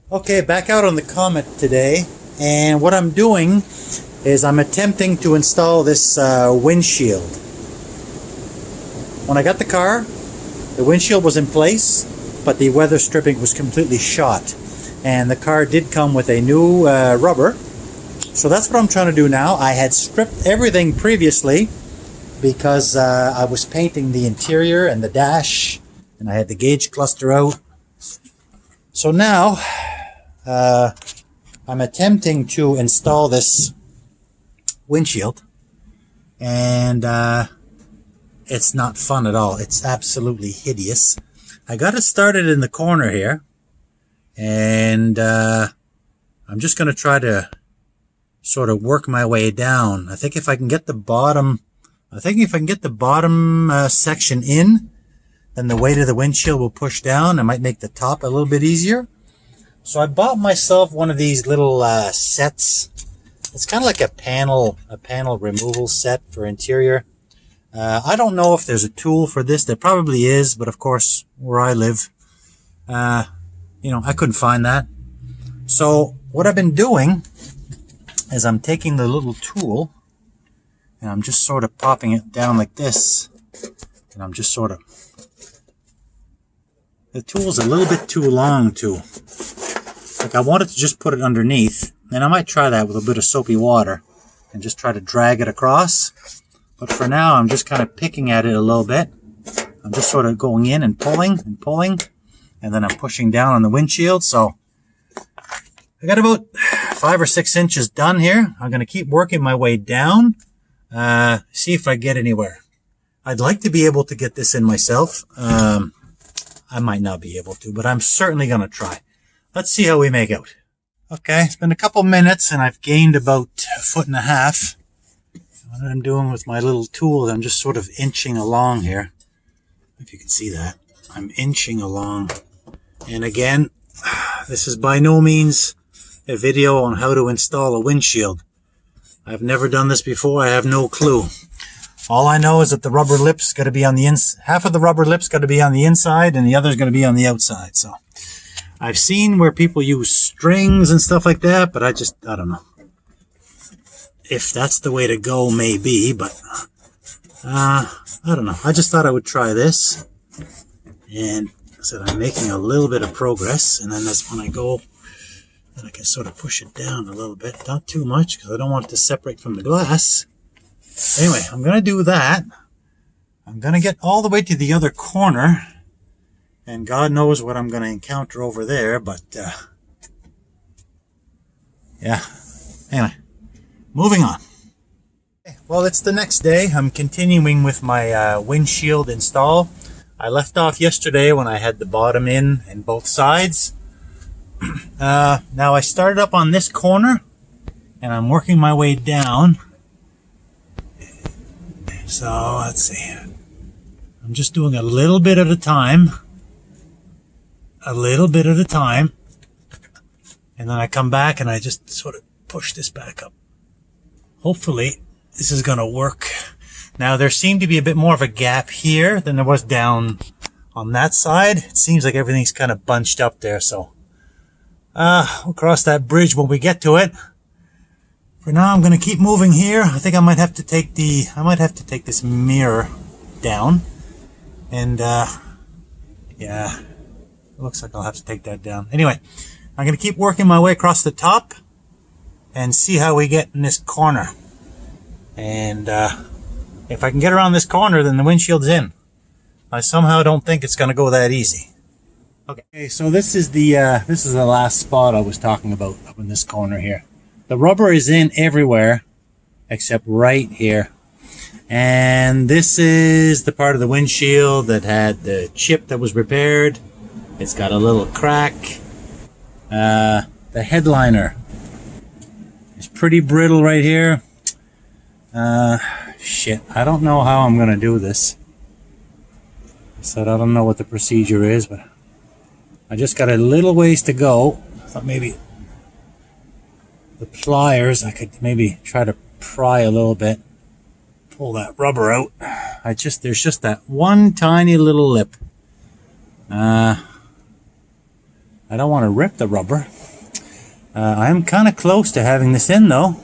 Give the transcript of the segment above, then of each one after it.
Okay, back out on the Comet today, and what I'm doing is I'm attempting to install this windshield. When I got the car, the windshield was in place, but the weather stripping was completely shot. And the car did come with a new rubber. So that's what I'm trying to do now. I had stripped everything previously because I was painting the interior and the dash, and I had the gauge cluster out. So now I'm attempting to install this windshield, and it's not fun at all. It's absolutely hideous. I got it started in the corner here, and I'm just going to try to sort of work my way down. I think if I can get the bottom, section in, then the weight of the windshield will push down. I might make the top a little bit easier. So I bought myself one of these little sets. It's kind of like a panel removal set for interior. I don't know if there's a tool for this. There probably is, but of course, where I live, I couldn't find that. So what I've been doing is I'm taking the little tool and I'm just sort of popping it down like this, and I'm just sort of, the tool's a little bit too long too. Like, I wanted to just put it underneath, and I might try that with a bit of soapy water and just try to drag it across. But for now, I'm just kind of picking at it a little bit. I'm just sort of going in and pulling, and then I'm pushing down on the windshield. So I got about 5 or 6 inches done here. I'm going to keep working my way down, see if I get anywhere. I'd like to be able to get this in myself. I might not be able to, but I'm certainly going to try. Let's see how we make out. Okay, it's been a couple minutes and I've gained about 1.5 feet. What I'm doing with my little tool, I'm just sort of inching along here. If you can see that. I'm inching along. And again, this is by no means a video on how to install a windshield. I've never done this before. I have no clue. All I know is that the rubber lip's got to be on the inside. Half of the rubber lip's got to be on the inside, and the other's going to be on the outside. So I've seen where people use strings and stuff like that, but I don't know. If that's the way to go, maybe, but I don't know. I just thought I would try this, and I said I'm making a little bit of progress, and then that's when I go, and I can sort of push it down a little bit, not too much, because I don't want it to separate from the glass. Anyway, I'm going to do that. I'm going to get all the way to the other corner, and God knows what I'm going to encounter over there, but yeah. Anyway. Moving on. Well, it's the next day. I'm continuing with my windshield install. I left off yesterday when I had the bottom in and both sides. Now I started up on this corner and I'm working my way down. So let's see. I'm just doing a little bit at a time. A little bit at a time. And then I come back and I just sort of push this back up. Hopefully this is going to work. Now there seemed to be a bit more of a gap here than there was down on that side. It seems like everything's kind of bunched up there, so we'll cross that bridge when we get to it. For now I'm going to keep moving here. I think I might have to take this mirror down, and yeah, it looks like I'll have to take that down. Anyway, I'm going to keep working my way across the top and see how we get in this corner. And if I can get around this corner, then the windshield's in. I somehow don't think it's going to go that easy. Okay, so this is the last spot I was talking about, up in this corner here. The rubber is in everywhere except right here. And this is the part of the windshield that had the chip that was repaired. It's got a little crack. The headliner is pretty brittle right here. Shit, I don't know how I'm gonna do this. So I don't know what the procedure is, but I just got a little ways to go. I thought maybe the pliers, I could maybe try to pry a little bit, pull that rubber out. There's just that one tiny little lip. I don't want to rip the rubber. I'm kind of close to having this in though,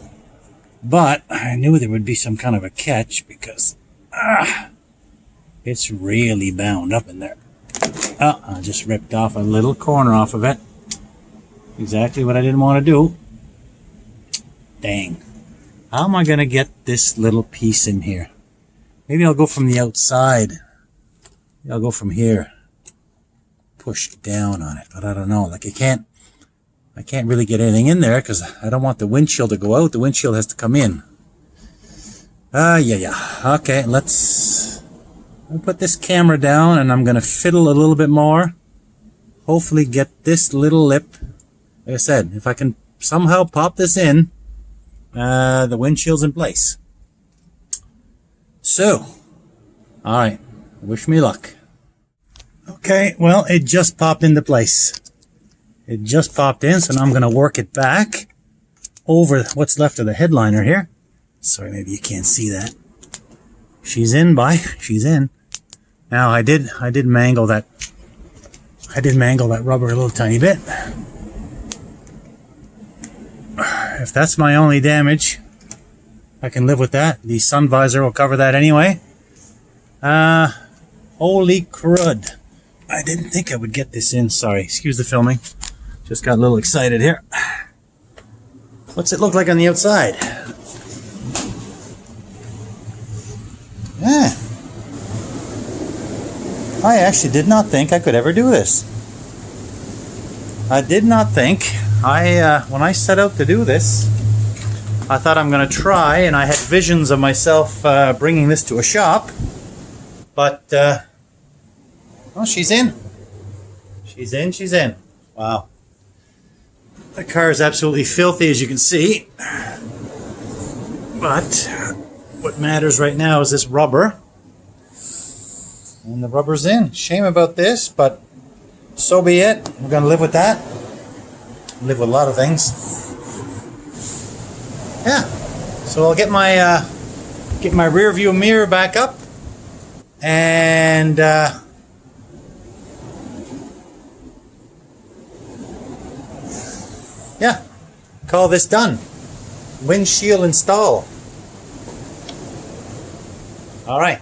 but I knew there would be some kind of a catch because it's really bound up in there. Oh, I just ripped off a little corner off of it. Exactly what I didn't want to do. Dang. How am I going to get this little piece in here? Maybe I'll go from the outside. Maybe I'll go from here. Push down on it, but I don't know. Like I can't really get anything in there because I don't want the windshield to go out. The windshield has to come in. Yeah. Okay, let's put this camera down and I'm going to fiddle a little bit more. Hopefully get this little lip. Like I said, if I can somehow pop this in, the windshield's in place. So, alright, wish me luck. Okay, well, it just popped into place. It just popped in, so now I'm going to work it back over what's left of the headliner here. Sorry, maybe you can't see that. She's in, she's in. Now, I did mangle that rubber a little tiny bit. If that's my only damage, I can live with that. The sun visor will cover that anyway. Holy crud. I didn't think I would get this in. Sorry, excuse the filming. Just got a little excited here. What's it look like on the outside? Yeah. I actually did not think I could ever do this. I did not think. When I set out to do this, I thought I'm going to try, and I had visions of myself bringing this to a shop. But, well, she's in. She's in. Wow. The car is absolutely filthy, as you can see. But what matters right now is this rubber. And the rubber's in. Shame about this, but so be it. We're going to live with that. Live with a lot of things. Yeah. So I'll get my rear view mirror back up. And yeah, call this done. Windshield install. All right.